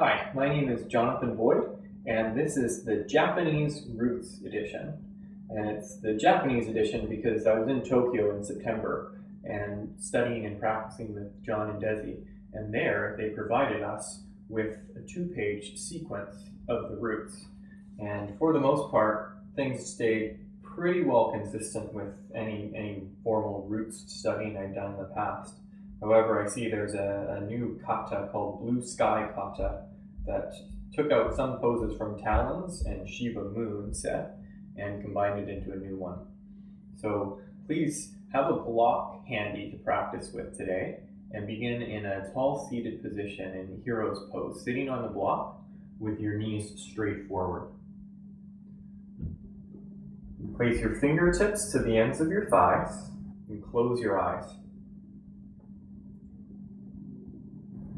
Hi, my name is Jonathan Boyd, and this is the Japanese Roots edition. And it's the Japanese edition because I was in Tokyo in September and studying and practicing with John and Desi. And there they provided us with a 2-page sequence of the roots. And for the most part, things stayed pretty well consistent with any formal roots studying I'd done in the past. However, I see there's a new kata called Blue Sky Kata that took out some poses from Talons and Shiva Moon set and combined it into a new one. So please have a block handy to practice with today and begin in a tall seated position in Hero's Pose, sitting on the block with your knees straight forward. Place your fingertips to the ends of your thighs and close your eyes.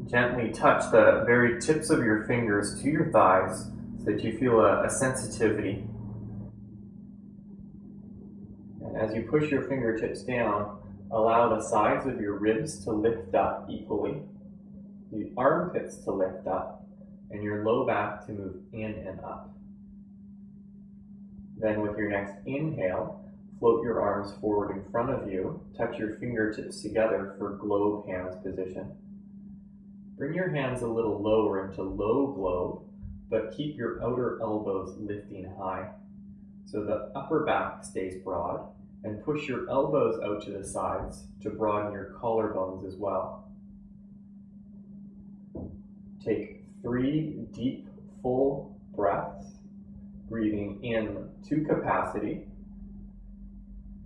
Gently touch the very tips of your fingers to your thighs so that you feel a sensitivity. And as you push your fingertips down, allow the sides of your ribs to lift up equally, the armpits to lift up, and your low back to move in and up. Then with your next inhale, float your arms forward in front of you, touch your fingertips together for globe hands position. Bring your hands a little lower into low globe, but keep your outer elbows lifting high. So the upper back stays broad, and push your elbows out to the sides to broaden your collarbones as well. Take 3 deep, full breaths, breathing in to capacity,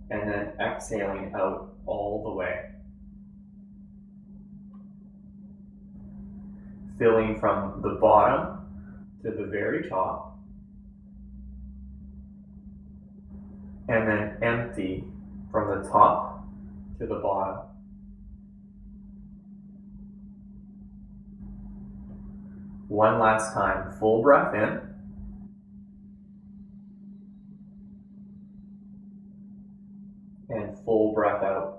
and then exhaling out all the way. Filling from the bottom to the very top, and then empty from the top to the bottom. One last time, full breath in, and full breath out.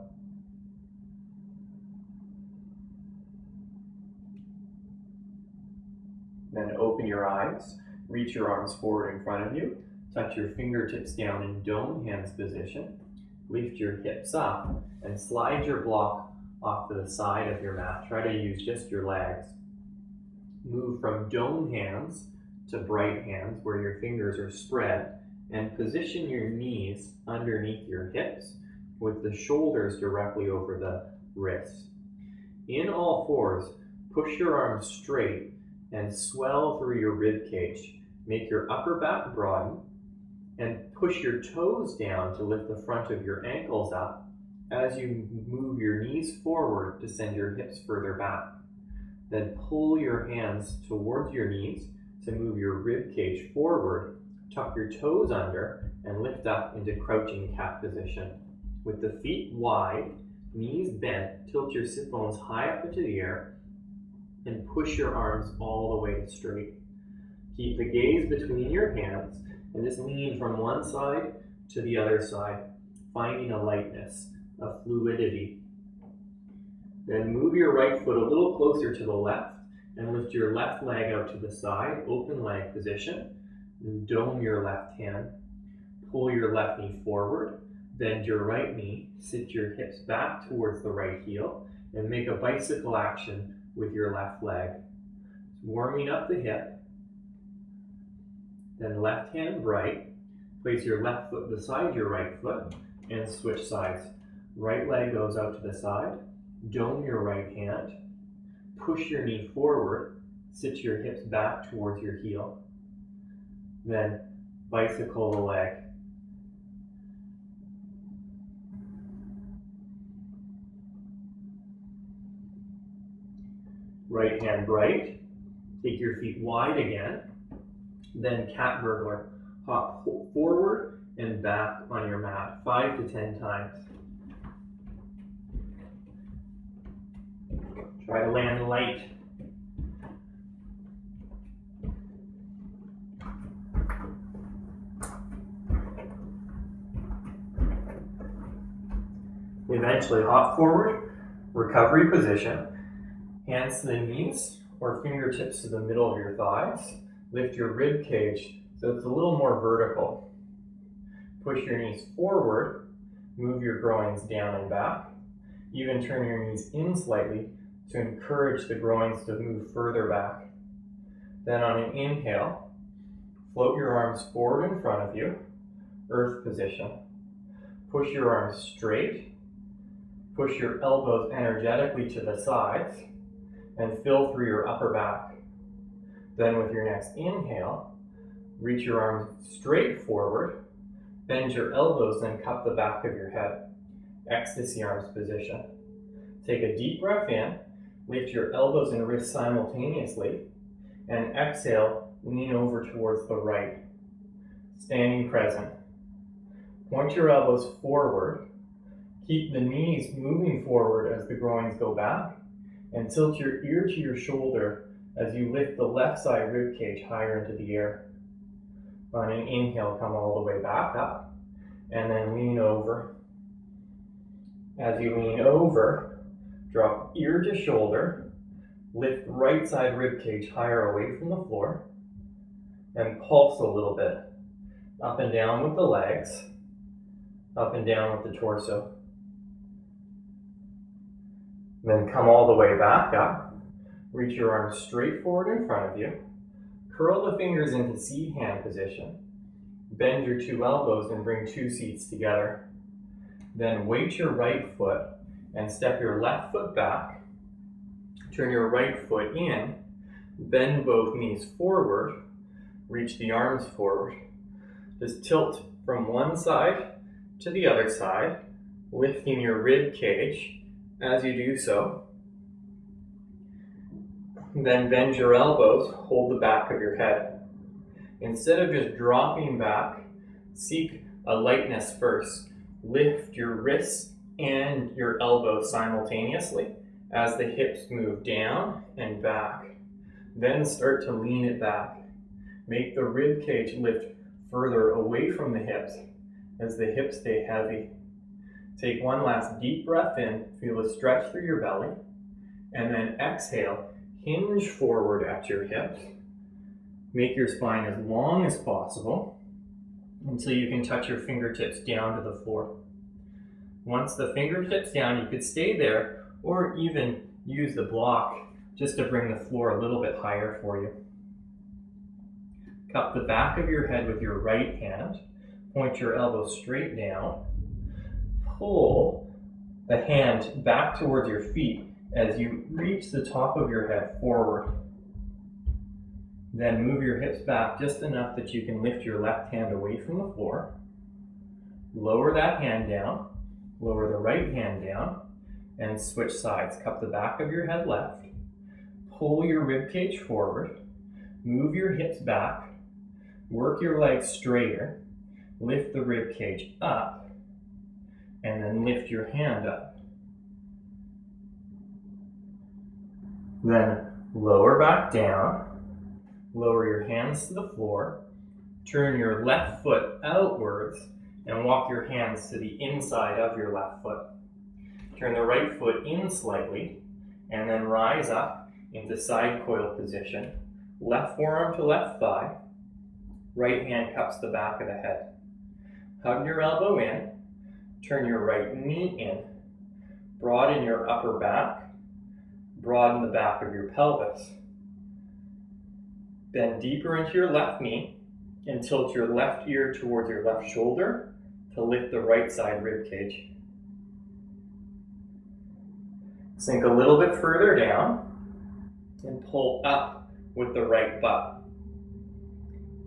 Then open your eyes, reach your arms forward in front of you, touch your fingertips down in dome hands position, lift your hips up, and slide your block off to the side of your mat. Try to use just your legs. Move from dome hands to bright hands where your fingers are spread, and position your knees underneath your hips with the shoulders directly over the wrists. In all fours, push your arms straight and swell through your rib cage. Make your upper back broaden and push your toes down to lift the front of your ankles up as you move your knees forward to send your hips further back. Then pull your hands towards your knees to move your rib cage forward, tuck your toes under, and lift up into crouching cat position. With the feet wide, knees bent, tilt your sit bones high up into the air, and push your arms all the way straight. Keep the gaze between your hands and just lean from one side to the other side, finding a lightness, a fluidity. Then move your right foot a little closer to the left and lift your left leg out to the side, open leg position, and dome your left hand. Pull your left knee forward, bend your right knee, sit your hips back towards the right heel, and make a bicycle action with your left leg. Warming up the hip. Then left hand bright. Place your left foot beside your right foot and switch sides. Right leg goes out to the side. Dome your right hand. Push your knee forward. Sit your hips back towards your heel. Then bicycle the leg. Right hand bright, take your feet wide again, then cat burglar. Hop forward and back on your mat 5 to 10 times. Try to land light. Eventually hop forward, recovery position. Hands to the knees, or fingertips to the middle of your thighs. Lift your rib cage so it's a little more vertical. Push your knees forward, move your groins down and back. Even turn your knees in slightly to encourage the groins to move further back. Then on an inhale, float your arms forward in front of you, earth position. Push your arms straight, push your elbows energetically to the sides, and fill through your upper back. Then with your next inhale, reach your arms straight forward, bend your elbows and cup the back of your head. Ecstasy arms position. Take a deep breath in, lift your elbows and wrists simultaneously, and exhale, lean over towards the right. Standing present. Point your elbows forward. Keep the knees moving forward as the groins go back, and tilt your ear to your shoulder as you lift the left side rib cage higher into the air. On an inhale, come all the way back up, and then lean over. As you lean over, drop ear to shoulder, lift right side rib cage higher away from the floor, and pulse a little bit. Up and down with the legs, up and down with the torso. Then come all the way back up, reach your arms straight forward in front of you, curl the fingers into seed hand position, bend your two elbows and bring two seats together. Then weight your right foot and step your left foot back. Turn your right foot in, bend both knees forward, reach the arms forward. Just tilt from one side to the other side, lifting your rib cage as you do so. Then bend your elbows, hold the back of your head. Instead of just dropping back, seek a lightness first. Lift your wrists and your elbows simultaneously as the hips move down and back. Then start to lean it back. Make the rib cage lift further away from the hips as the hips stay heavy. Take one last deep breath in, feel a stretch through your belly, and then exhale, hinge forward at your hips. Make your spine as long as possible until you can touch your fingertips down to the floor. Once the fingertips down, you could stay there or even use the block just to bring the floor a little bit higher for you. Cup the back of your head with your right hand, point your elbow straight down, pull the hand back towards your feet as you reach the top of your head forward. Then move your hips back just enough that you can lift your left hand away from the floor. Lower that hand down, lower the right hand down, and switch sides. Cup the back of your head left, pull your rib cage forward, move your hips back, work your legs straighter, lift the rib cage up, and then lift your hand up. Then lower back down, lower your hands to the floor, turn your left foot outwards, and walk your hands to the inside of your left foot. Turn the right foot in slightly, and then rise up into side coil position. Left forearm to left thigh, right hand cups the back of the head. Hug your elbow in, turn your right knee in, broaden your upper back, broaden the back of your pelvis. Bend deeper into your left knee and tilt your left ear towards your left shoulder to lift the right side rib cage. Sink a little bit further down and pull up with the right butt.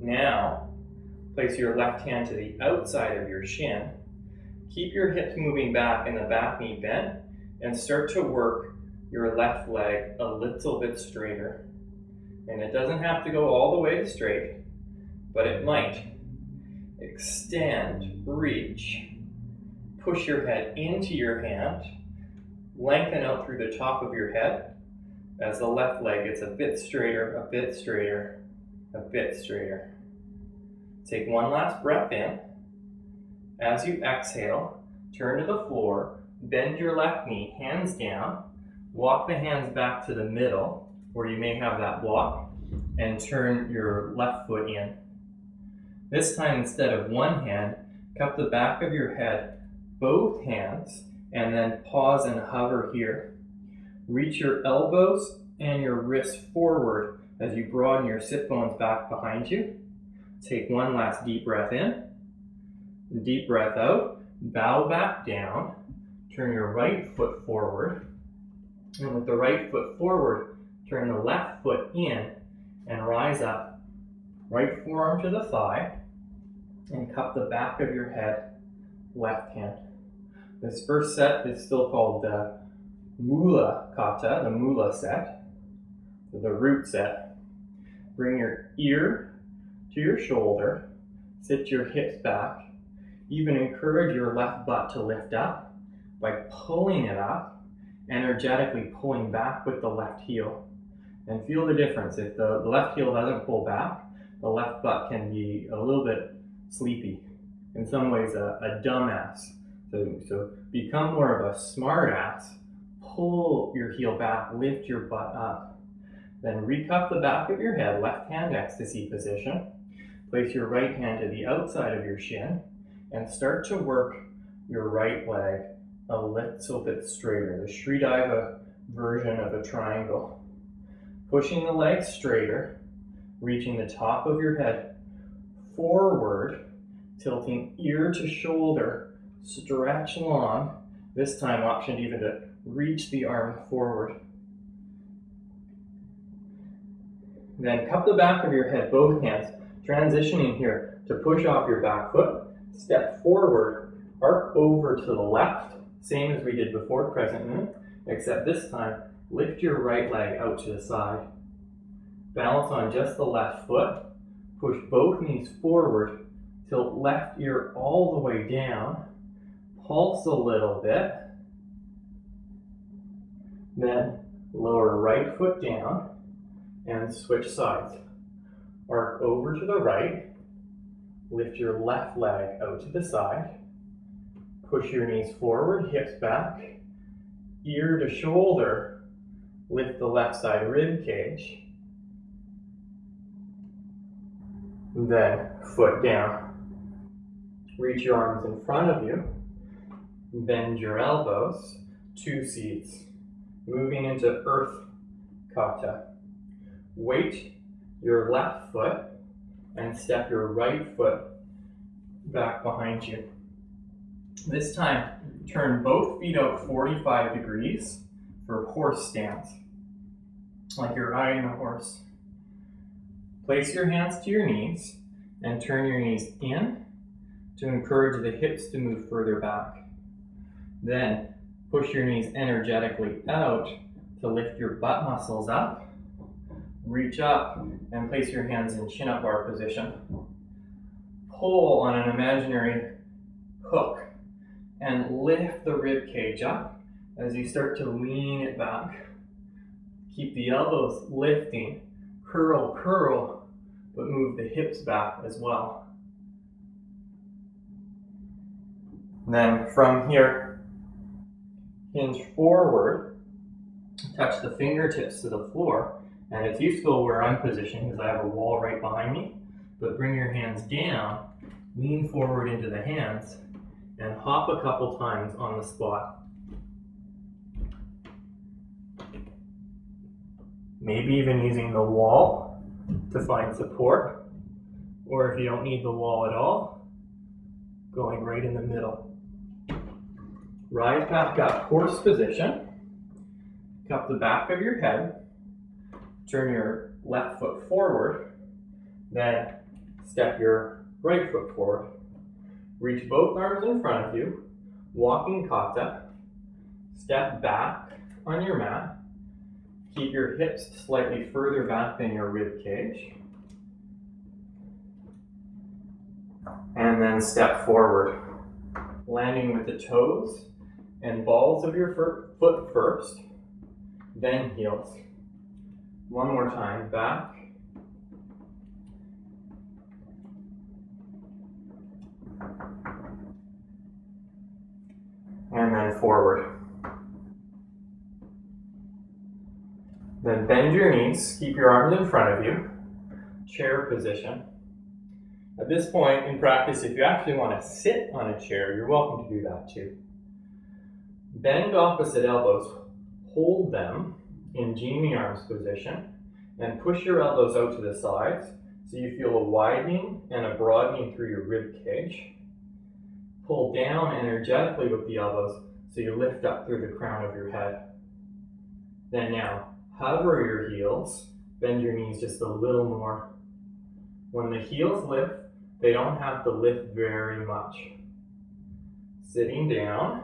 Now, place your left hand to the outside of your shin. Keep your hips moving back and the back knee bent, and start to work your left leg a little bit straighter. And it doesn't have to go all the way to straight, but it might. Extend, reach, push your head into your hand, lengthen out through the top of your head as the left leg gets a bit straighter, a bit straighter, a bit straighter. Take one last breath in. As you exhale, turn to the floor, bend your left knee, hands down, walk the hands back to the middle, where you may have that block, and turn your left foot in. This time, instead of one hand, cup the back of your head, both hands, and then pause and hover here. Reach your elbows and your wrists forward as you broaden your sit bones back behind you. Take one last deep breath in, deep breath out, bow back down, turn your right foot forward, and with the right foot forward, turn the left foot in and rise up. Right forearm to the thigh, and cup the back of your head, left hand. This first set is still called the Mula Kata, the Mula set, the root set. Bring your ear to your shoulder, sit your hips back, even encourage your left butt to lift up by pulling it up, energetically pulling back with the left heel. And feel the difference. If the left heel doesn't pull back, the left butt can be a little bit sleepy, in some ways a dumbass. So become more of a smart ass, pull your heel back, lift your butt up. Then recup the back of your head, left hand ecstasy position. Place your right hand to the outside of your shin and start to work your right leg a little bit straighter, the Sri Daiva version of a triangle. Pushing the leg straighter, reaching the top of your head forward, tilting ear to shoulder, stretch long. This time, option even to reach the arm forward. Then cup the back of your head, both hands, transitioning here to push off your back foot, step forward, arc over to the left, same as we did before, crescent moon, except this time, lift your right leg out to the side. Balance on just the left foot. Push both knees forward. Tilt left ear all the way down. Pulse a little bit. Then lower right foot down and switch sides. Arc over to the right. Lift your left leg out to the side. Push your knees forward, hips back. Ear to shoulder. Lift the left side rib cage. Then foot down. Reach your arms in front of you. Bend your elbows. Two seats. Moving into Earth Kata. Weight your left foot and step your right foot back behind you. This time, turn both feet out 45 degrees for horse stance, like you're riding a horse. Place your hands to your knees and turn your knees in to encourage the hips to move further back. Then push your knees energetically out to lift your butt muscles up. Reach up and place your hands in chin-up bar position. Pull on an imaginary hook and lift the rib cage up as you start to lean it back. Keep the elbows lifting, curl, curl, but move the hips back as well. Then from here, hinge forward, touch the fingertips to the floor, and it's useful where I'm positioned because I have a wall right behind me, but bring your hands down, lean forward into the hands, and hop a couple times on the spot. Maybe even using the wall to find support, or if you don't need the wall at all, going right in the middle. Rise back up, horse position. Cup the back of your head. Turn your left foot forward. Then step your right foot forward. Reach both arms in front of you. Walking kata. Step back on your mat. Keep your hips slightly further back than your rib cage. And then step forward. Landing with the toes and balls of your foot first, then heels. One more time, back. And then forward. Then bend your knees, keep your arms in front of you, chair position. At this point in practice, if you actually want to sit on a chair, you're welcome to do that too. Bend opposite elbows, hold them in Jamie arms position, and push your elbows out to the sides so you feel a widening and a broadening through your rib cage. Pull down energetically with the elbows so you lift up through the crown of your head. Then now, hover your heels, bend your knees just a little more. When the heels lift, they don't have to lift very much. Sitting down.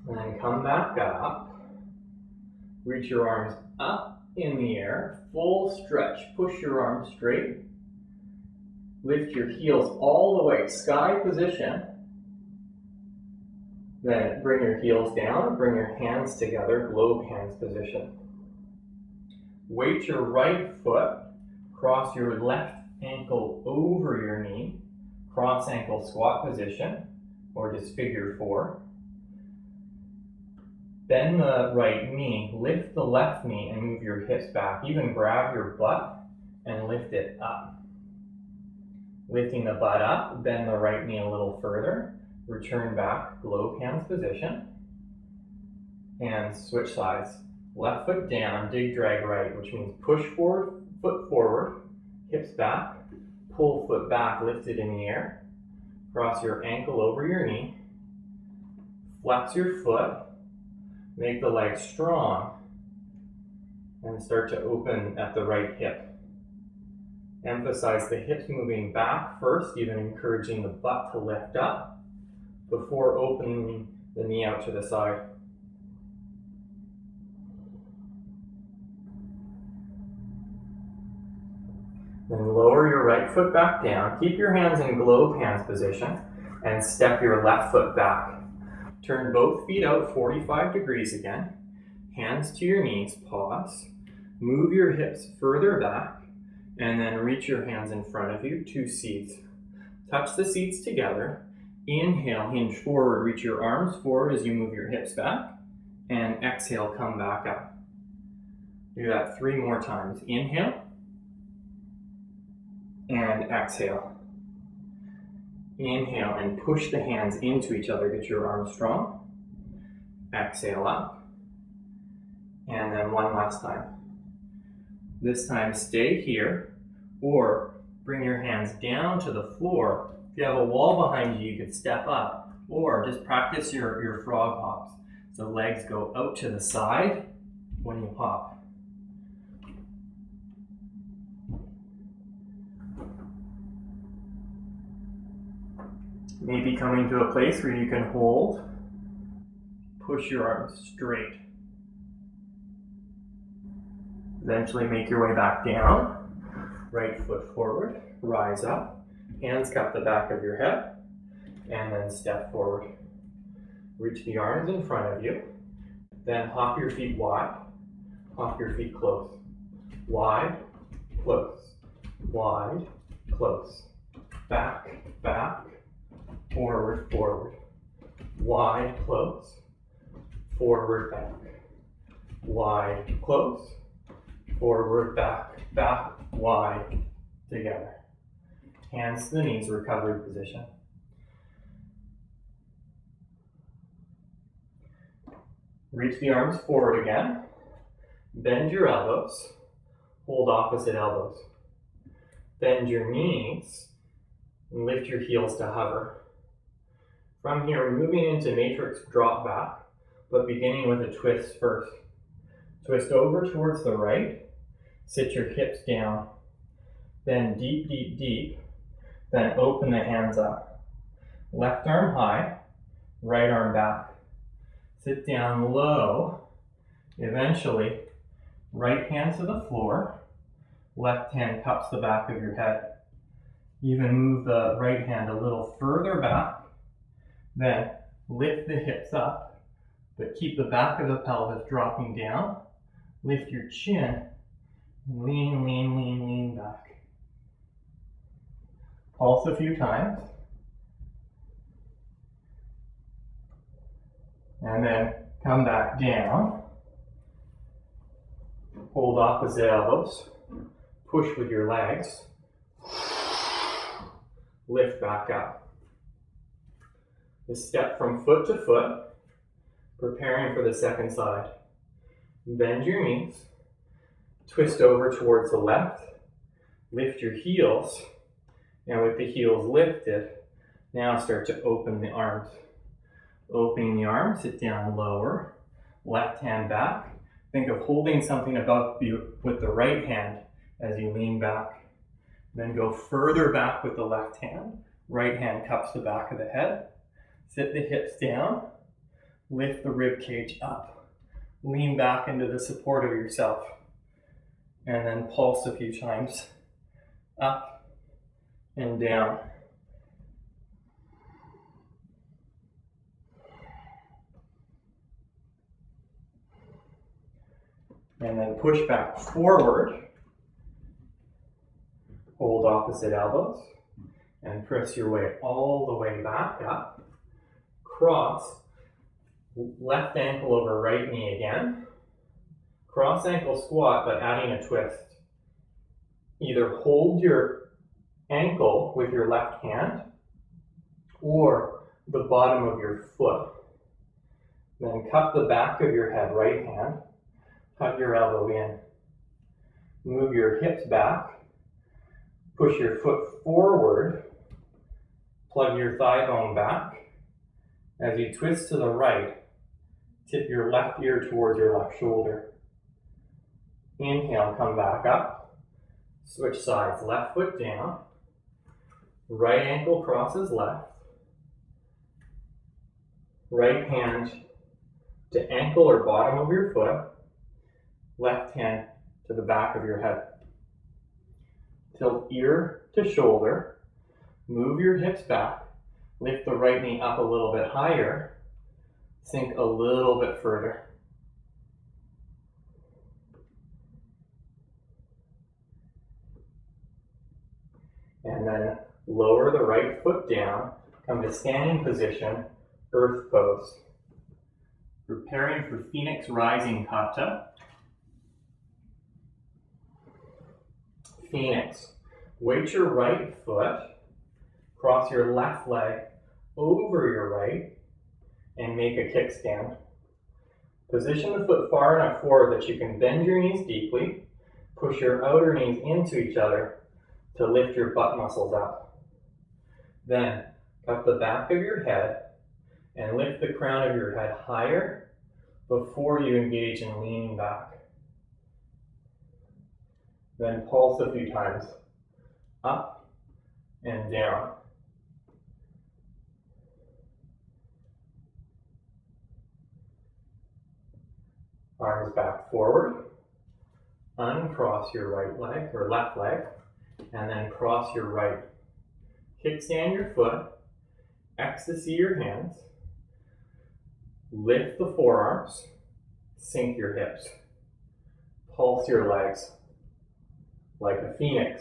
And then come back up. Reach your arms up in the air. Full stretch. Push your arms straight. Lift your heels all the way. Sky position. Then bring your heels down, bring your hands together, globe hands position. Weight your right foot, cross your left ankle over your knee, cross ankle squat position, or just figure 4. Bend the right knee, lift the left knee and move your hips back. Even grab your butt and lift it up. Lifting the butt up, bend the right knee a little further. Return back, globe hands position, and switch sides. Left foot down, dig, drag right, which means push forward, foot forward, hips back, pull foot back, lift it in the air, cross your ankle over your knee, flex your foot, make the leg strong, and start to open at the right hip. Emphasize the hips moving back first, even encouraging the butt to lift up, before opening the knee out to the side. Then lower your right foot back down. Keep your hands in globe hands position and step your left foot back. Turn both feet out 45 degrees again. Hands to your knees, pause. Move your hips further back and then reach your hands in front of you, 2 seats. Touch the seats together. Inhale, hinge forward, reach your arms forward as you move your hips back, and exhale, come back up. Do that 3 more times. Inhale, and exhale. Inhale, and push the hands into each other, get your arms strong. Exhale up, and then one last time. This time, stay here, or bring your hands down to the floor. If you have a wall behind you, you could step up, or just practice your frog hops. So legs go out to the side when you hop. Maybe coming to a place where you can hold, push your arms straight. Eventually make your way back down, right foot forward, rise up. Hands cup the back of your head, and then step forward. Reach the arms in front of you, then hop your feet wide, hop your feet close. Wide, close, wide, close. Back, back, forward, forward. Wide, close, forward, back. Wide, close, forward, back, back, wide, together. Hands to the knees, recovery position. Reach the arms forward again. Bend your elbows. Hold opposite elbows. Bend your knees and lift your heels to hover. From here, we're moving into matrix drop back, but beginning with a twist first. Twist over towards the right. Sit your hips down. Then deep, deep, deep. Then open the hands up. Left arm high, right arm back. Sit down low. Eventually, right hand to the floor. Left hand cups the back of your head. Even move the right hand a little further back. Then lift the hips up, but keep the back of the pelvis dropping down. Lift your chin. Lean, lean, lean, lean back. Pulse a few times. And then come back down. Hold opposite elbows. Push with your legs. Lift back up. Just step from foot to foot, preparing for the second side. Bend your knees. Twist over towards the left. Lift your heels. And with the heels lifted, now start to open the arms. Opening the arms, sit down lower. Left hand back. Think of holding something above you with the right hand as you lean back. Then go further back with the left hand. Right hand cups the back of the head. Sit the hips down. Lift the rib cage up. Lean back into the support of yourself. And then pulse a few times. Up and down. And then push back forward. Hold opposite elbows. And press your way all the way back up. Cross. Left ankle over right knee again. Cross ankle squat, but adding a twist. Either hold your ankle with your left hand or the bottom of your foot. Then cup the back of your head, right hand. Tuck your elbow in. Move your hips back. Push your foot forward. Plug your thigh bone back. As you twist to the right, tip your left ear towards your left shoulder. Inhale, come back up. Switch sides, left foot down. Right ankle crosses left. Right hand to ankle or bottom of your foot. Left hand to the back of your head. Tilt ear to shoulder. Move your hips back. Lift the right knee up a little bit higher. Sink a little bit further. And then lower the right foot down. Come to standing position, earth pose. Preparing for Phoenix rising kata. Phoenix. Weight your right foot, cross your left leg over your right, and make a kickstand. Position the foot far enough forward that you can bend your knees deeply, push your outer knees into each other to lift your butt muscles up. Then, cup the back of your head and lift the crown of your head higher before you engage in leaning back. Then pulse a few times, up and down. Arms back forward. Uncross your right leg or left leg, and then cross your right. Kickstand your foot, ecstasy your hands, lift the forearms, sink your hips, pulse your legs. Like a phoenix.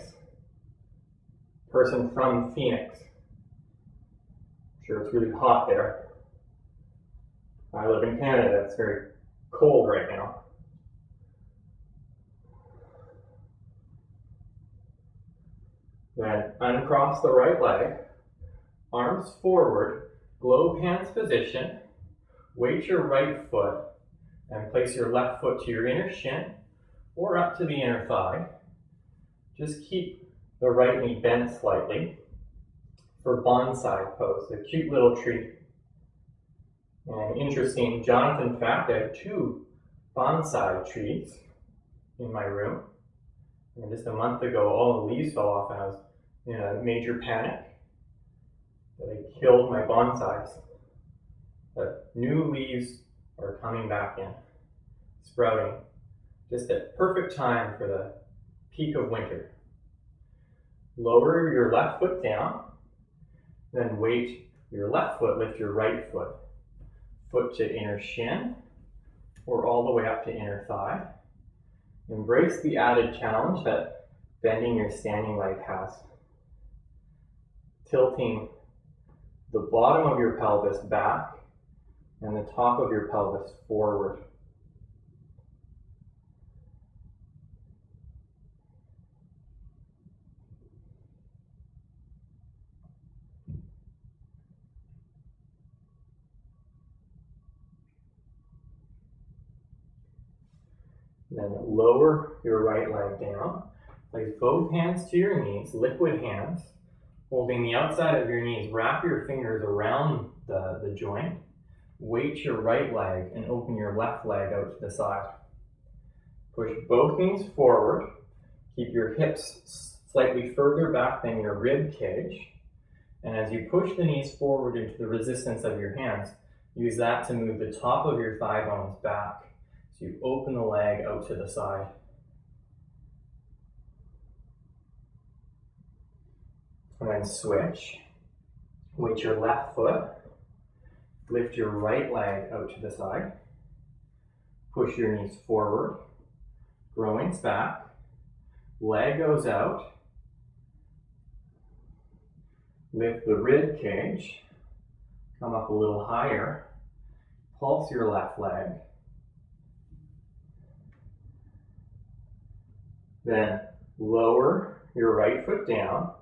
Person from Phoenix. I'm sure it's really hot there. I live in Canada, it's very cold right now. Then uncross the right leg, arms forward, globe hands position, weight your right foot, and place your left foot to your inner shin or up to the inner thigh. Just keep the right knee bent slightly for Bonsai Pose, a cute little tree. And interesting Jonathan fact, I have 2 bonsai trees in my room. And just a month ago, all the leaves fell off and I was in a major panic. They killed my bonsais. But new leaves are coming back in, sprouting. Just at perfect time for the peak of winter. Lower your left foot down, then weight your left foot, lift your right foot. Foot to inner shin, or all the way up to inner thigh. Embrace the added challenge that bending your standing leg has. tilting the bottom of your pelvis back and the top of your pelvis forward. Then lower your right leg down. Place both hands to your knees, liquid hands, holding the outside of your knees. Wrap your fingers around the joint. Weight your right leg and open your left leg out to the side. Push both knees forward. Keep your hips slightly further back than your rib cage. And as you push the knees forward into the resistance of your hands, use that to move the top of your thigh bones back. So you open the leg out to the side. And then switch. Weight your left foot. Lift your right leg out to the side. Push your knees forward. Groins back. Leg goes out. Lift the rib cage. Come up a little higher. Pulse your left leg. Then lower your right foot down.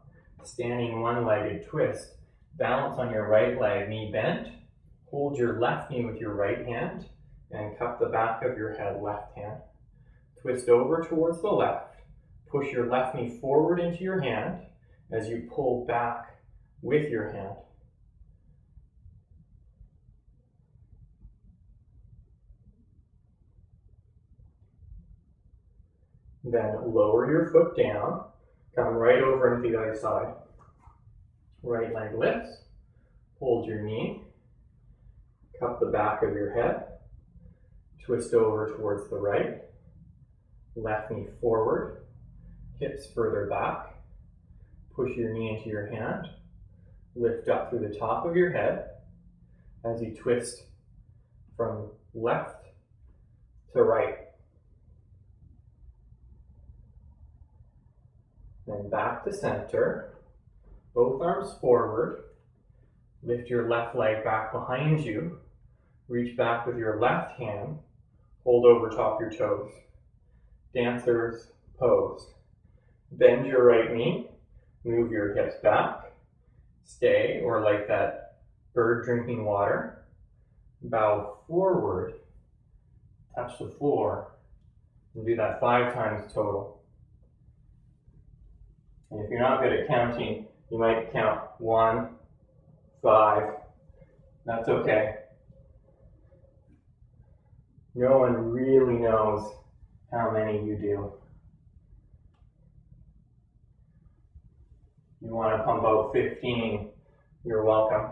Standing one-legged twist. Balance on your right leg, knee bent. Hold your left knee with your right hand and cup the back of your head, left hand. Twist over towards the left. Push your left knee forward into your hand as you pull back with your hand. Then lower your foot down. Come right over into the other side. Right leg lifts. Hold your knee. Cup the back of your head. Twist over towards the right. Left knee forward. Hips further back. Push your knee into your hand. Lift up through the top of your head as you twist from left to right. Then back to center. Both arms forward. Lift your left leg back behind you. Reach back with your left hand. Hold over top your toes. Dancer's pose. Bend your right knee. Move your hips back. Stay, or like that bird drinking water. Bow forward. Touch the floor. And do that 5 times total. And if you're not good at counting, you might count 1, 5. That's okay. No one really knows how many you do. You want to pump out 15, you're welcome.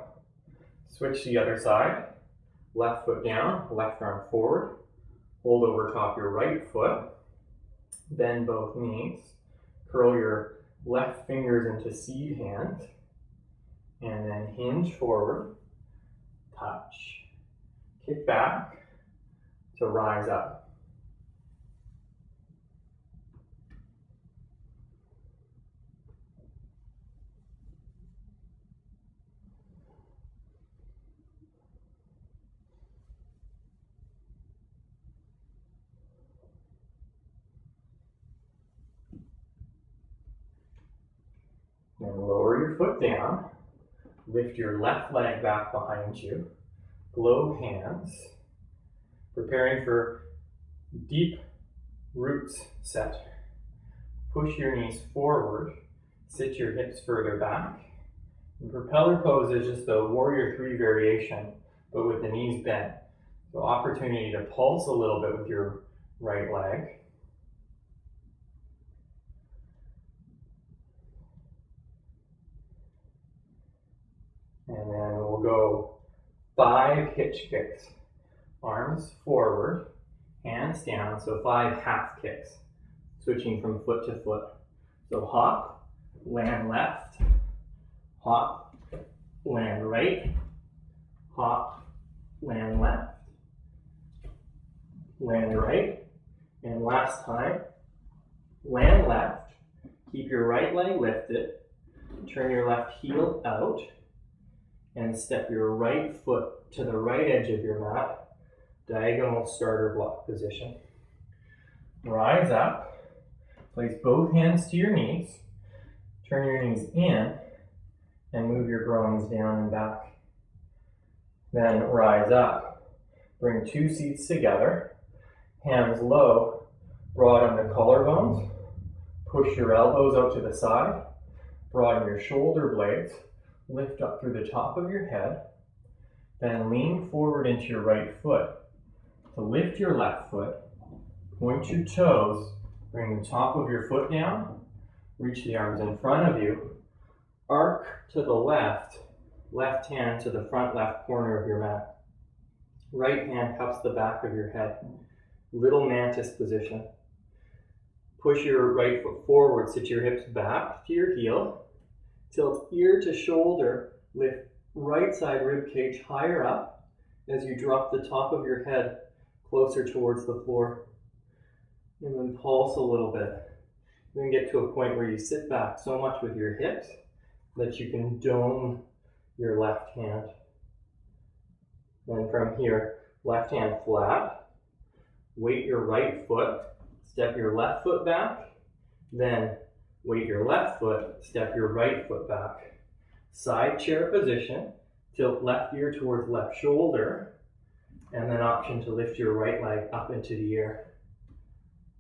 Switch to the other side. Left foot down, left arm forward. Hold over top your right foot. Bend both knees. Curl your left fingers into seed hands. And then hinge forward. Touch. Kick back to rise up. Then lower your foot down. Lift your left leg back behind you. Globe hands. Preparing for deep roots set. Push your knees forward. Sit your hips further back. And propeller pose is just a warrior 3 variation, but with the knees bent. So opportunity to pulse a little bit with your right leg. And then we'll go 5 hitch kicks. Arms forward, hands down, so 5 half kicks. Switching from foot to foot. So hop, land left, hop, land right, hop, land left, land right, and last time, land left. Keep your right leg lifted, Turn your left heel out and step your right foot to the right edge of your mat, diagonal starter block position. Rise up, place both hands to your knees, turn your knees in, and move your groins down and back. Then rise up, bring two seats together, hands low, broaden the collarbones, push your elbows out to the side, broaden your shoulder blades, lift up through the top of your head, then lean forward into your right foot. To lift your left foot, point your toes, bring the top of your foot down, reach the arms in front of you, arc to the left, left hand to the front left corner of your mat. Right hand cups the back of your head, little mantis position. Push your right foot forward, sit your hips back to your heel, tilt ear to shoulder, lift right side rib cage higher up as you drop the top of your head closer towards the floor. And then pulse a little bit. Then get to a point where you sit back so much with your hips that you can dome your left hand. Then from here, left hand flat, weight your right foot, step your left foot back, then weight your left foot, step your right foot back. Side chair position, tilt left ear towards left shoulder, and then option to lift your right leg up into the air.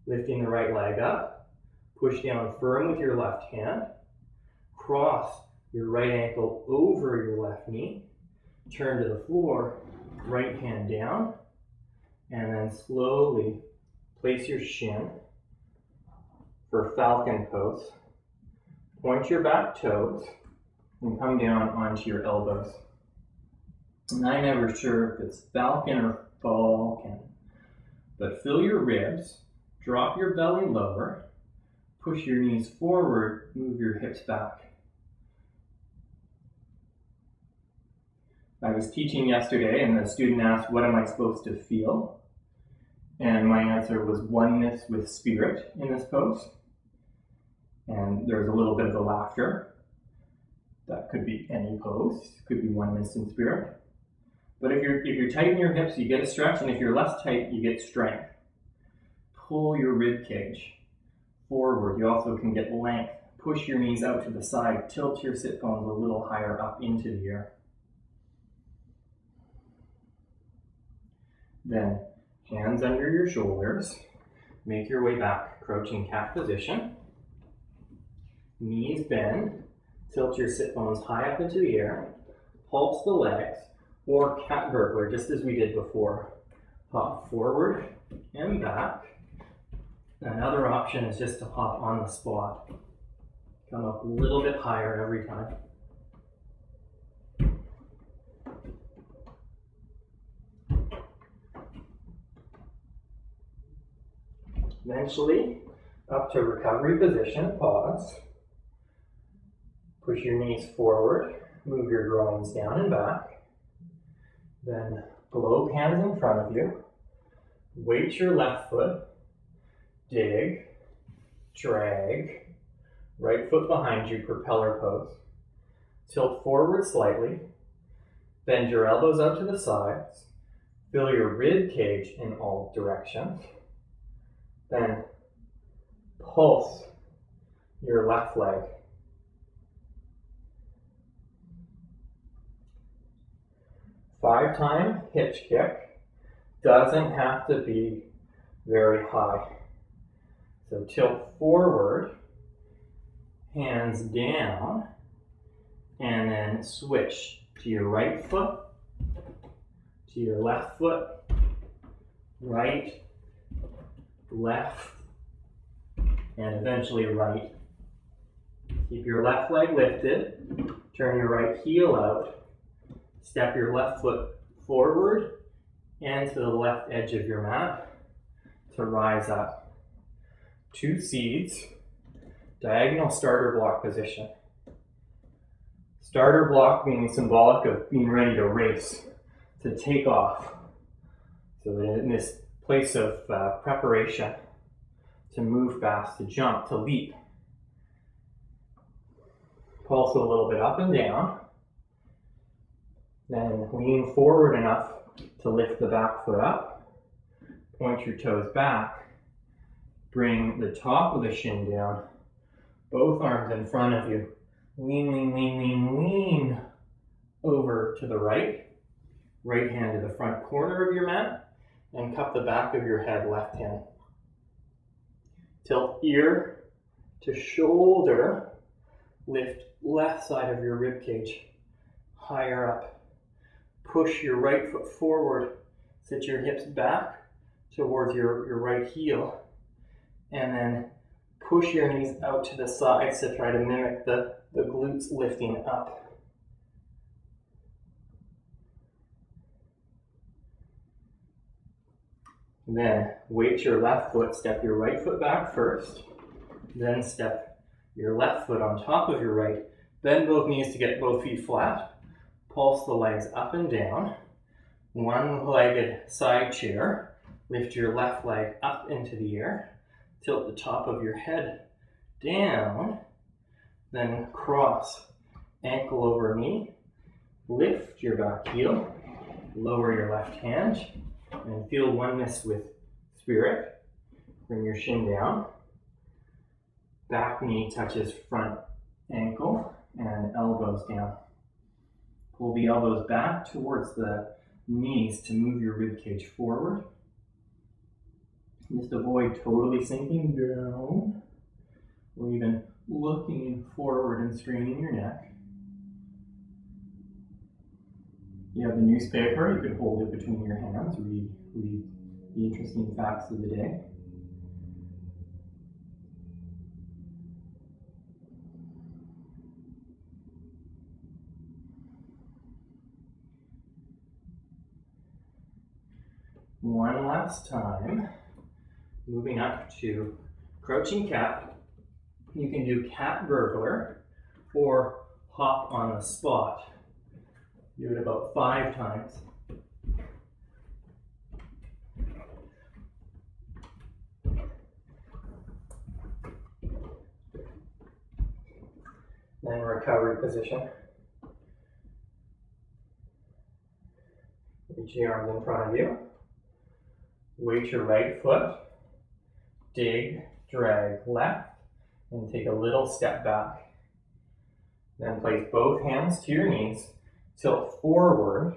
Lifting the right leg up, push down firm with your left hand, cross your right ankle over your left knee, turn to the floor, right hand down, and then slowly place your shin for Falcon Pose. Point your back toes and come down onto your elbows. And I'm never sure if it's Falcon or Falcon, but fill your ribs, drop your belly lower, push your knees forward, move your hips back. I was teaching yesterday and the student asked, what am I supposed to feel? And my answer was oneness with spirit in this pose. And there was a little bit of a laughter. That could be any pose, could be oneness in spirit. But if you're tight in your hips, you get a stretch, and if you're less tight, you get strength. Pull your rib cage forward. You also can get length. Push your knees out to the side. Tilt your sit bones a little higher up into the air. Then hands under your shoulders. Make your way back, crouching cat position. Knees bend. Tilt your sit bones high up into the air. Pulse the legs, or cat burglar, just as we did before. Hop forward and back. Another option is just to hop on the spot. Come up a little bit higher every time. Eventually, up to recovery position, pause. Push your knees forward, move your groins down and back. Then globe hands in front of you. Weight your left foot. Dig, drag, right foot behind you, propeller pose. Tilt forward slightly. Bend your elbows out to the sides. Fill your rib cage in all directions. Then pulse your left leg. Five-time hitch kick. Doesn't have to be very high. So tilt forward, hands down, and then switch to your right foot, to your left foot, right, left, and eventually right. Keep your left leg lifted, turn your right heel out, step your left foot forward and to the left edge of your mat to rise up. Two seeds, diagonal starter block position. Starter block being symbolic of being ready to race, to take off. So in this place of preparation, to move fast, to jump, to leap. Pulse a little bit up and down. Then lean forward enough to lift the back foot up. Point your toes back. Bring the top of the shin down. Both arms in front of you. Lean, lean, lean, lean, lean over to the right. Right hand to the front corner of your mat. And cup the back of your head, left hand. Tilt ear to shoulder. Lift left side of your rib cage higher up. Push your right foot forward. Sit your hips back towards your right heel. And then push your knees out to the sides to try to mimic the glutes lifting up. Then weight your left foot, step your right foot back first. Then step your left foot on top of your right. Bend both knees to get both feet flat. Pulse the legs up and down. One-legged side chair. Lift your left leg up into the air. Tilt the top of your head down. Then cross ankle over knee. Lift your back heel. Lower your left hand. And feel oneness with spirit. Bring your shin down. Back knee touches front ankle and elbows down. Pull the elbows back towards the knees to move your rib cage forward. Just avoid totally sinking down or even looking forward and straining your neck. You have the newspaper, you can hold it between your hands, read the interesting facts of the day. One last time, moving up to crouching cat. You can do cat burglar or hop on the spot. Do it about 5 times. Then recovery position. Reach the arms in front of you. Weight your right foot. Dig, drag left, and take a little step back. Then place both hands to your knees. Tilt forward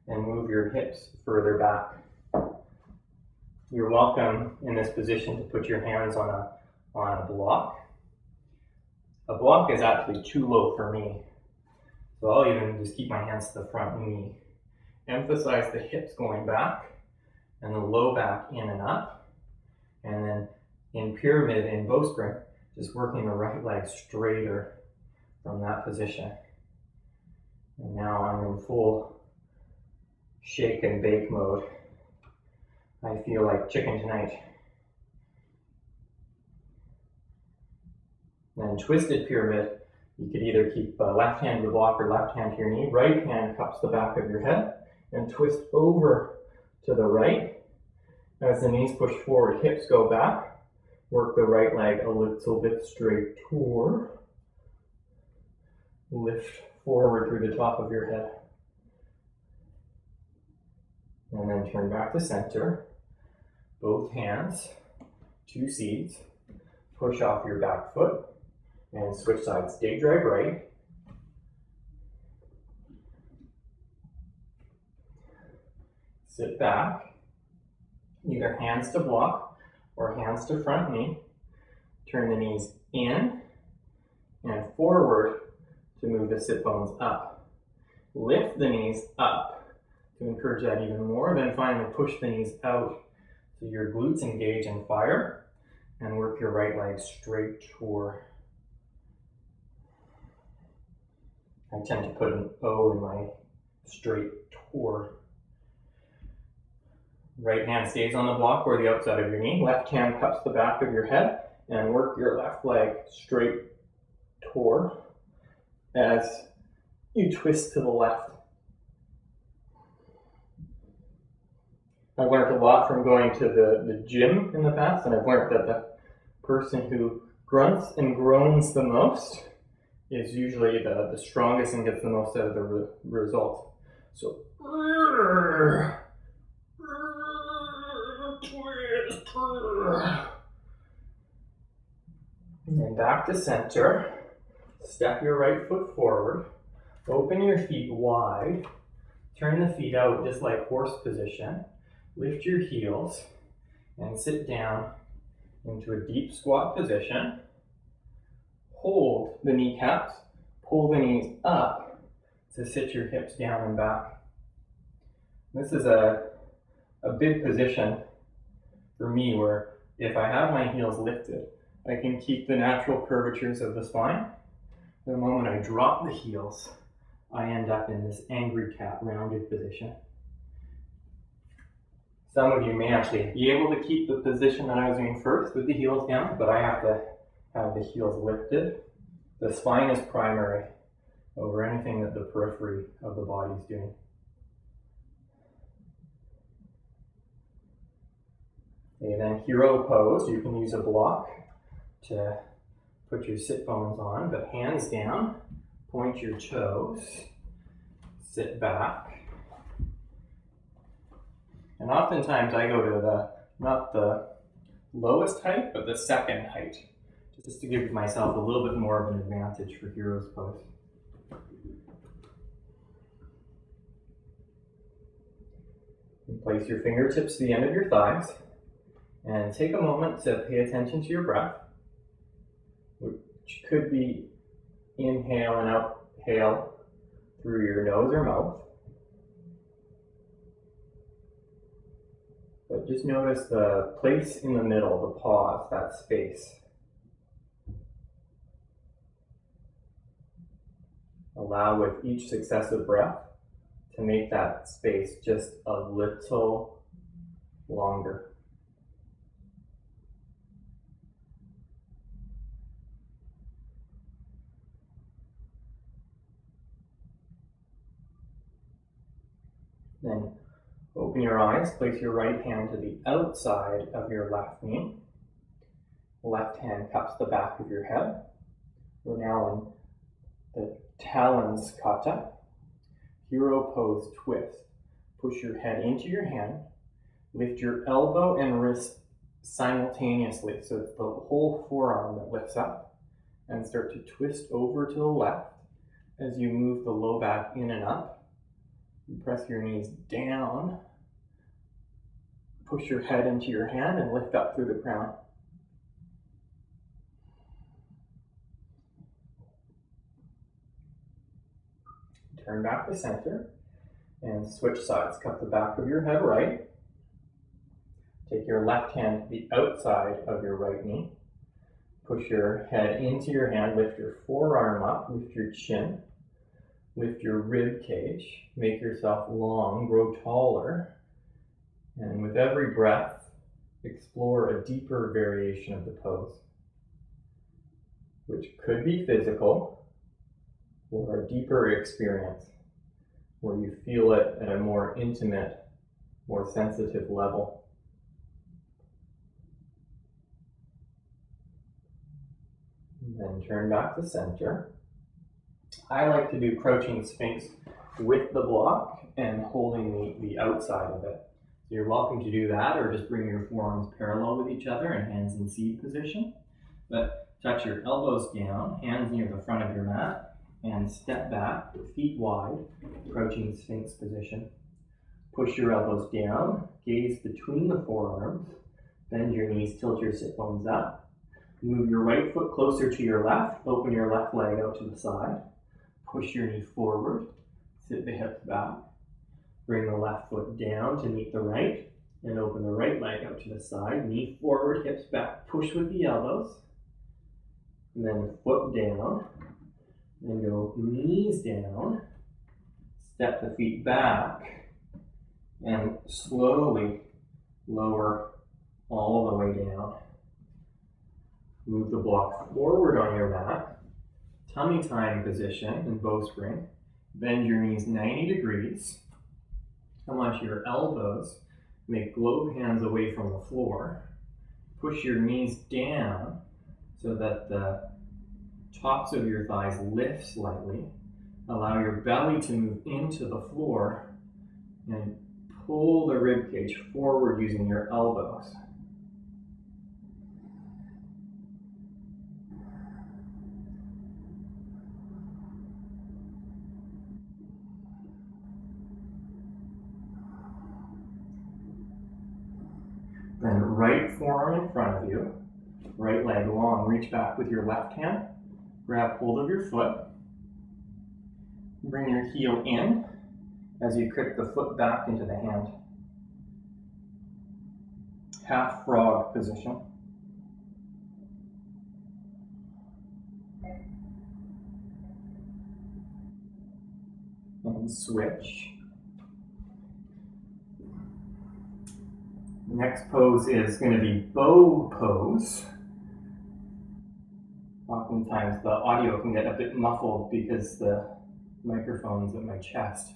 and move your hips further back. You're welcome in this position to put your hands on a block. A block is actually too low for me, so I'll even just keep my hands to the front knee. Emphasize the hips going back and the low back in and up. And then in pyramid in Bowspring, just working the right leg straighter from that position. And now I'm in full shake and bake mode. I feel like chicken tonight. Then twisted pyramid, you could either keep left hand to the block or left hand to your knee. Right hand cups the back of your head and twist over to the right. As the knees push forward, hips go back. Work the right leg a little bit straight toward. Lift forward through the top of your head. And then turn back to center. Both hands, 2 seeds. Push off your back foot and switch sides. Dig, drag right. Sit back. Either hands to block or hands to front knee. Turn the knees in and forward to move the sit bones up. Lift the knees up to encourage that even more. Then finally push the knees out so your glutes engage and fire, and work your right leg straight toward. I tend to put an O in my straight toward. Right hand stays on the block or the outside of your knee. Left hand cups the back of your head and work your left leg straight toward as you twist to the left. I've learned a lot from going to the gym in the past, and I've learned that the person who grunts and groans the most is usually the strongest and gets the most out of the result. So, and back to center. Step your right foot forward. Open your feet wide. Turn the feet out just like horse position. Lift your heels and sit down into a deep squat position. Hold the kneecaps. Pull the knees up to sit your hips down and back. This is a big position for me where if I have my heels lifted, I can keep the natural curvatures of the spine. The moment I drop the heels, I end up in this angry cat rounded position. Some of you may actually be able to keep the position that I was doing first with the heels down, but I have to have the heels lifted. The spine is primary over anything that the periphery of the body is doing. Okay, then hero pose. You can use a block to put your sit bones on, but hands down, point your toes, sit back. And oftentimes I go to not the lowest height, but the second height, just to give myself a little bit more of an advantage for hero's pose. And place your fingertips to the end of your thighs and take a moment to pay attention to your breath, which could be inhale and exhale through your nose or mouth. But just notice the place in the middle, the pause, that space. Allow with each successive breath to make that space just a little longer. Then open your eyes, place your right hand to the outside of your left knee. Left hand cups the back of your head. We're now in the talons kata. Hero pose twist. Push your head into your hand. Lift your elbow and wrist simultaneously. So it's the whole forearm that lifts up. And start to twist over to the left as you move the low back in and up. You press your knees down. Push your head into your hand and lift up through the crown. Turn back to center and switch sides. Cup the back of your head right. Take your left hand to the outside of your right knee. Push your head into your hand, lift your forearm up, lift your chin, lift your rib cage, make yourself long, grow taller, and with every breath, explore a deeper variation of the pose, which could be physical or a deeper experience where you feel it at a more intimate, more sensitive level. And then turn back to center. I like to do crouching Sphinx with the block and holding the outside of it. So you're welcome to do that, or just bring your forearms parallel with each other and hands in seed position. But touch your elbows down, hands near the front of your mat, and step back, feet wide, crouching Sphinx position. Push your elbows down, gaze between the forearms, bend your knees, tilt your sit bones up. Move your right foot closer to your left, open your left leg out to the side. Push your knee forward, sit the hips back. Bring the left foot down to meet the right, and open the right leg out to the side. Knee forward, hips back, push with the elbows. And then foot down, then go knees down. Step the feet back, and slowly lower all the way down. Move the block forward on your mat. Tummy time position in Bowspring. Bend your knees 90 degrees. Come onto your elbows. Make globe hands away from the floor. Push your knees down so that the tops of your thighs lift slightly. Allow your belly to move into the floor and pull the rib cage forward using your elbows. Then right forearm in front of you, right leg long, reach back with your left hand, grab hold of your foot, bring your heel in as you kick the foot back into the hand. Half frog position. And switch. Next pose is going to be bow pose. Oftentimes the audio can get a bit muffled because the microphone's at my chest.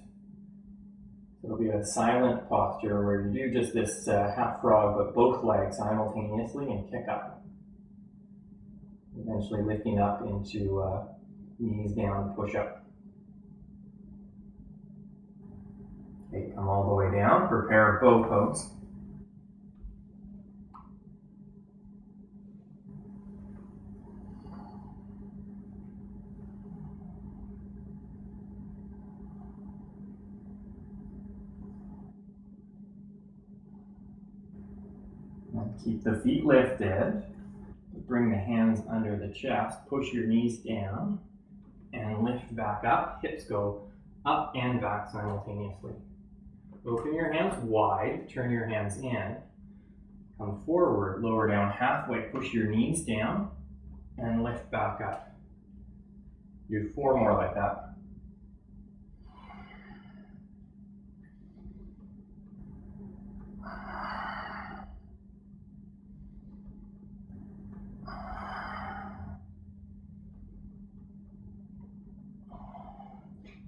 It'll be a silent posture where you do just this half frog, but both legs simultaneously and kick up. Eventually lifting up into knees down, push up. Okay, come all the way down, prepare bow pose. Keep the feet lifted. Bring the hands under the chest. Push your knees down and lift back up. Hips go up and back simultaneously. Open your hands wide. Turn your hands in. Come forward. Lower down halfway. Push your knees down and lift back up. Do 4 more like that.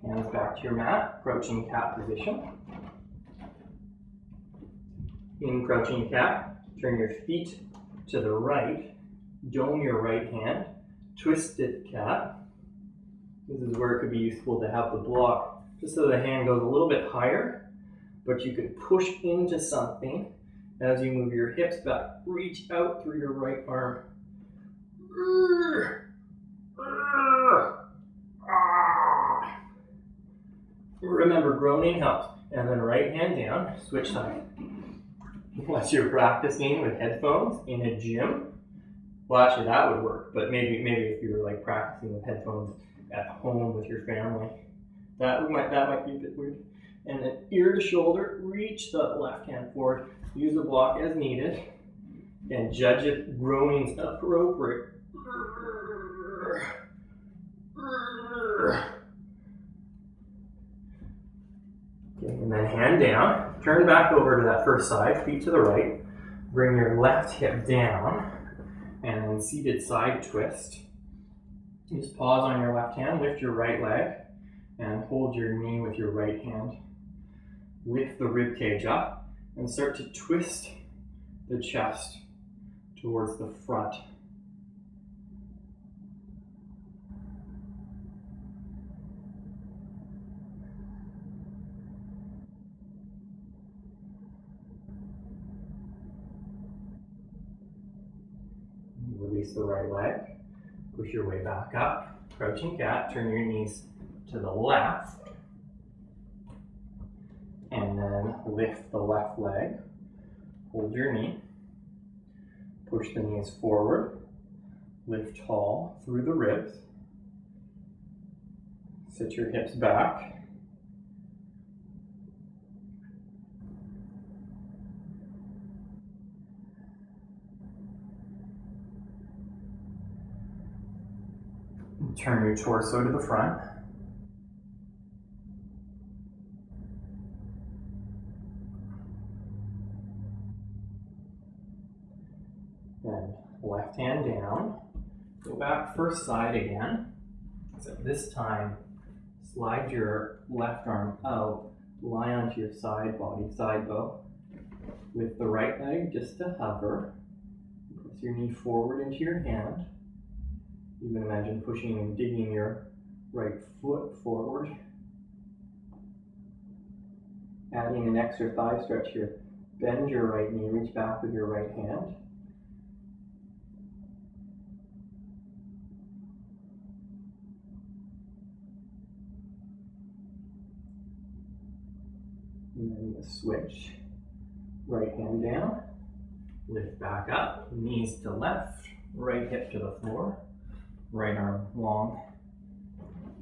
Hands back to your mat, crouching cat position. In crouching cat, turn your feet to the right, dome your right hand, twisted cat. This is where it could be useful to have the block, just so the hand goes a little bit higher, but you can push into something as you move your hips back. Reach out through your right arm. Remember, groaning helps. And then right hand down, switch side. Unless you're practicing with headphones in a gym, well, actually that would work. But maybe if you're like practicing with headphones at home with your family, that might be a bit weird. And then ear to shoulder, reach the left hand forward. Use the block as needed, and judge if groaning's appropriate. Okay, and then hand down, turn back over to that first side, feet to the right, bring your left hip down, and then seated side twist. Just pause on your left hand, lift your right leg, and hold your knee with your right hand. Lift the rib cage up, and start to twist the chest towards the front. Release the right leg, push your way back up, crouching cat, turn your knees to the left, and then lift the left leg, hold your knee, push the knees forward, lift tall through the ribs, sit your hips back, turn your torso to the front. Then left hand down. Go back first side again. So this time, slide your left arm out, lie onto your side body, side bow. With the right leg just to hover. Press your knee forward into your hand. You can imagine pushing and digging your right foot forward. Adding an extra thigh stretch here. Bend your right knee, reach back with your right hand. And then the switch. Right hand down. Lift back up, knees to left, right hip to the floor. Right arm long.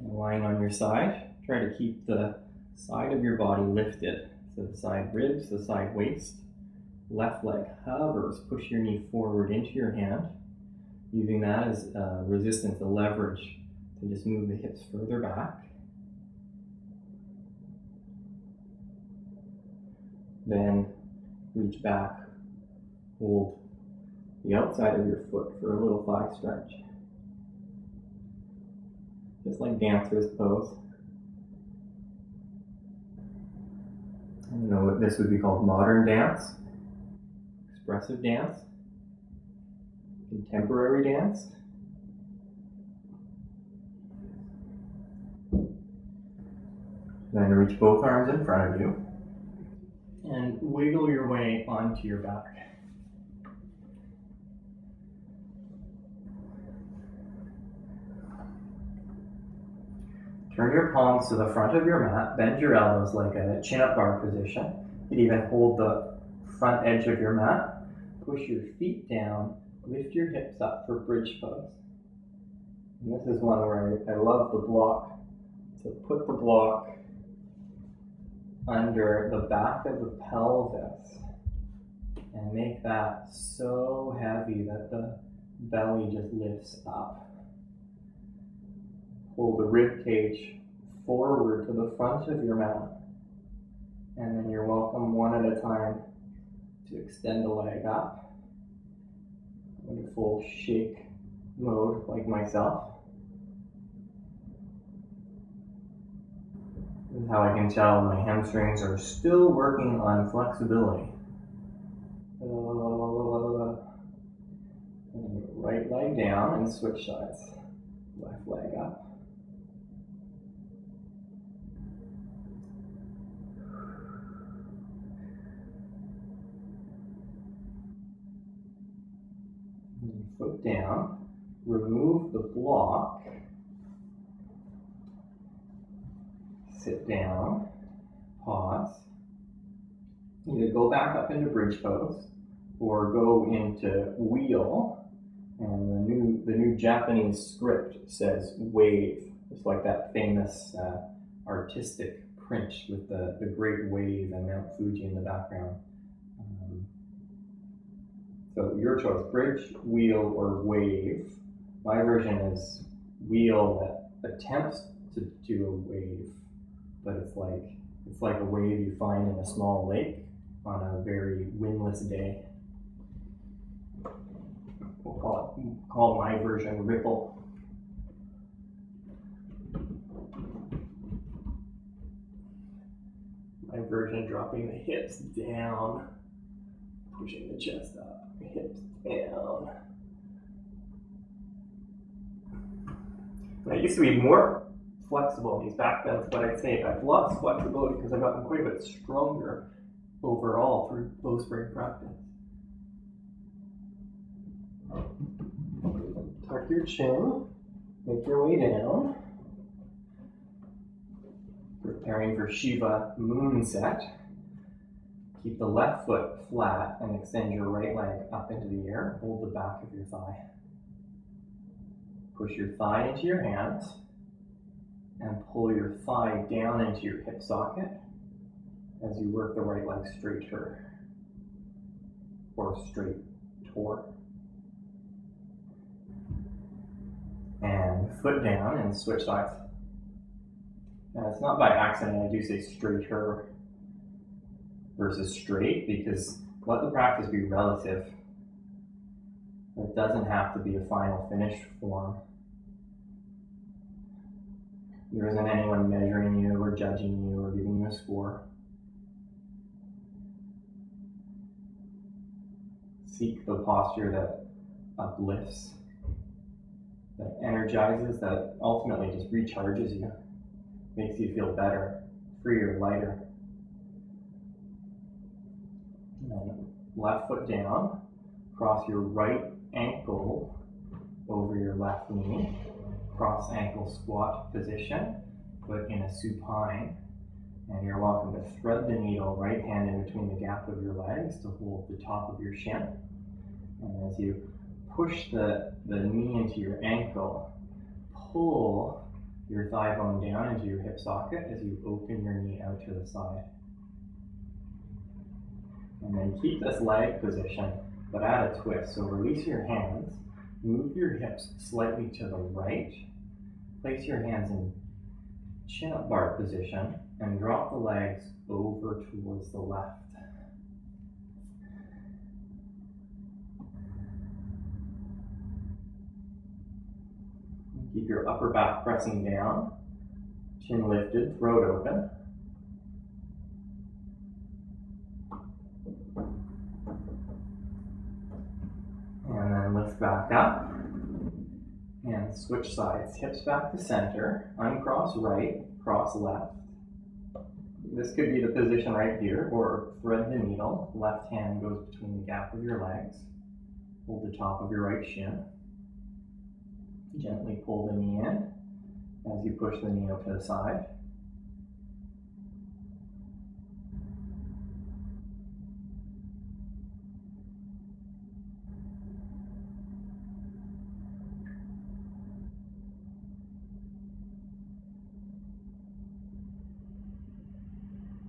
Lying on your side. Try to keep the side of your body lifted. So the side ribs, the side waist. Left leg hovers. Push your knee forward into your hand. Using that as resistance, a leverage to just move the hips further back. Then reach back. Hold the outside of your foot for a little thigh stretch. Just like dancer's pose. I don't know what this would be called, modern dance, expressive dance, contemporary dance. Then reach both arms in front of you and wiggle your way onto your back. Turn your palms to the front of your mat, bend your elbows like a chin-up bar position. You can even hold the front edge of your mat. Push your feet down, lift your hips up for bridge pose. And this is one where I love the block. So put the block under the back of the pelvis and make that so heavy that the belly just lifts up. Pull the rib cage forward to the front of your mat. And then you're welcome one at a time to extend the leg up. In full shake mode like myself. This is how I can tell my hamstrings are still working on flexibility. Right leg down and switch sides. Left leg up. Foot down, remove the block, sit down, pause, either go back up into bridge pose or go into wheel, and the new Japanese script says wave. It's like that famous artistic print with the great wave and Mount Fuji in the background. So your choice, bridge, wheel, or wave. My version is wheel that attempts to do a wave, but it's like a wave you find in a small lake on a very windless day. We'll call my version ripple. My version dropping the hips down, pushing the chest up. Hips down. I used to be more flexible in these back bends, but I'd say I've lost flexibility because I've gotten quite a bit stronger overall through Bowspring practice. Tuck your chin, make your way down. Preparing for Shiva moon set. Keep the left foot flat and extend your right leg up into the air. Hold the back of your thigh. Push your thigh into your hands and pull your thigh down into your hip socket as you work the right leg straighter or straight toward. And foot down and switch sides. Now it's not by accident I do say straighter versus straight, because let the practice be relative. It doesn't have to be a final finished form. There isn't anyone measuring you or judging you or giving you a score. Seek the posture that uplifts that energizes, that ultimately just recharges you, makes you feel better, freer, lighter. And then left foot down, cross your right ankle over your left knee, cross ankle squat position, foot in a supine, and you're welcome to thread the needle, right hand in between the gap of your legs to hold the top of your shin. And as you push the knee into your ankle, pull your thigh bone down into your hip socket as you open your knee out to the side. And then keep this leg position, but add a twist. So release your hands, move your hips slightly to the right, place your hands in chin-up bar position, and drop the legs over towards the left. Keep your upper back pressing down, chin lifted, throat open. And then lift back up and switch sides. Hips back to center, uncross right, cross left. This could be the position right here, or thread the needle. Left hand goes between the gap of your legs. Hold the top of your right shin. Gently pull the knee in as you push the knee out to the side.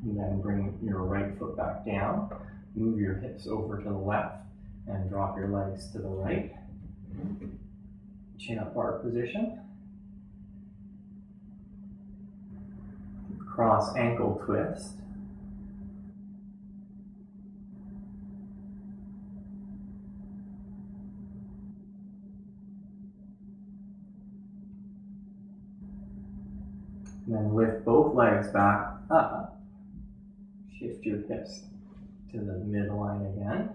And then bring your right foot back down. Move your hips over to the left and drop your legs to the right. Chin up bar position. Cross ankle twist. And then lift both legs back up. Shift your hips to the midline again.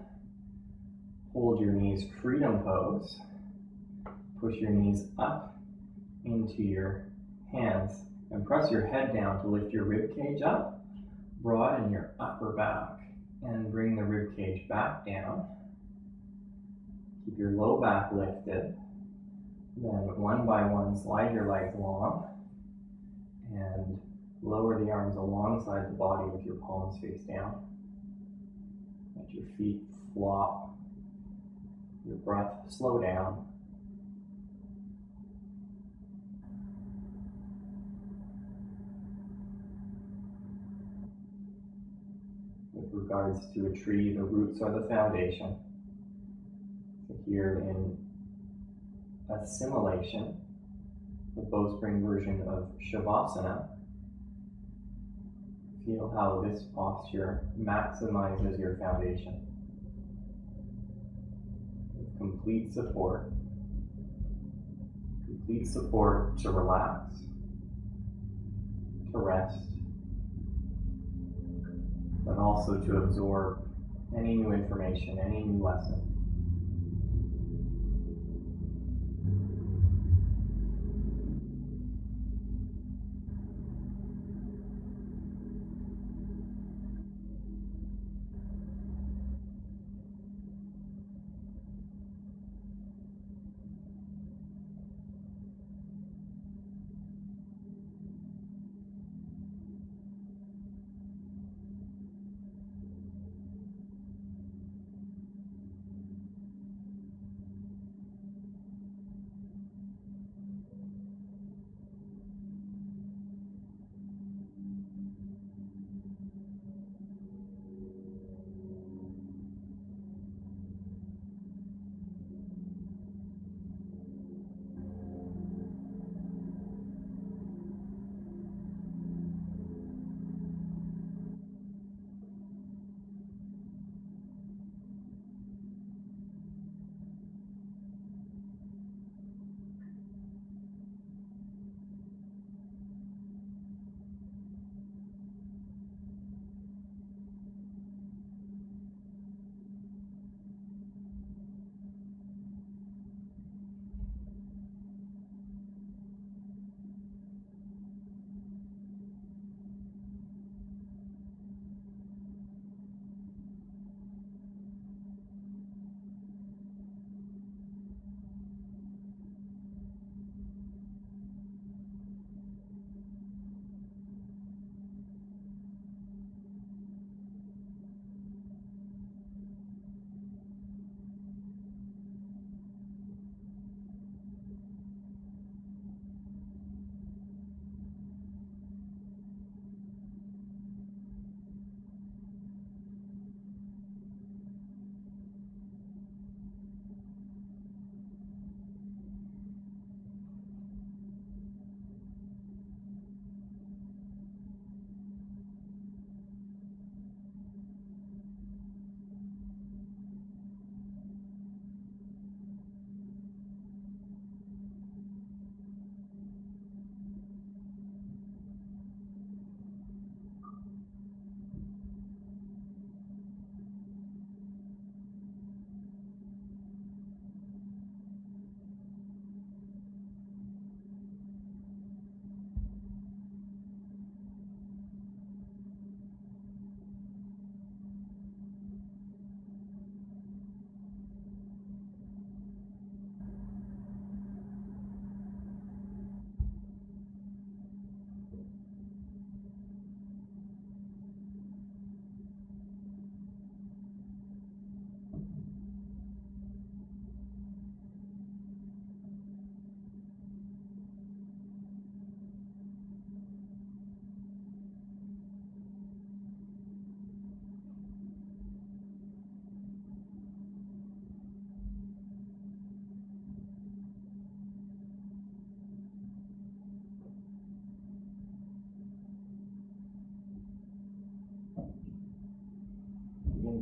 Hold your knees, freedom pose. Push your knees up into your hands and press your head down to lift your rib cage up. Broaden your upper back and bring the rib cage back down. Keep your low back lifted. Then one by one, slide your legs long and lower the arms alongside the body with your palms face down. Let your feet flop. Your breath slow down. With regards to a tree, the roots are the foundation. So here in assimilation, the Bowspring version of Shavasana, feel how this posture maximizes your foundation. With complete support to relax, to rest, but also to absorb any new information, any new lesson.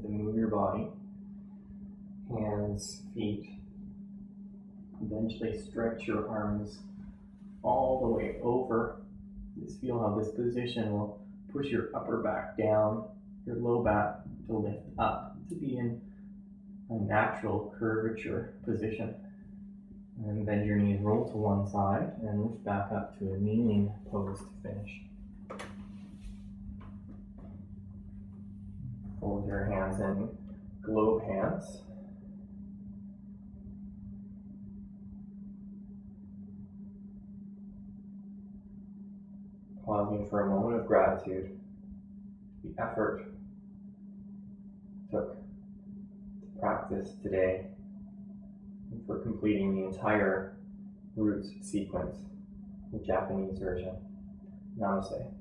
Begin to move your body, hands, feet. Eventually stretch your arms all the way over. Just feel how this position will push your upper back down, your low back to lift up, to be in a natural curvature position. And bend your knees, roll to one side, and lift back up to a kneeling pose to finish. Fold your hands in globe hands. Pausing for a moment of gratitude, the effort it took to practice today, and for completing the entire roots sequence, the Japanese version. Namaste.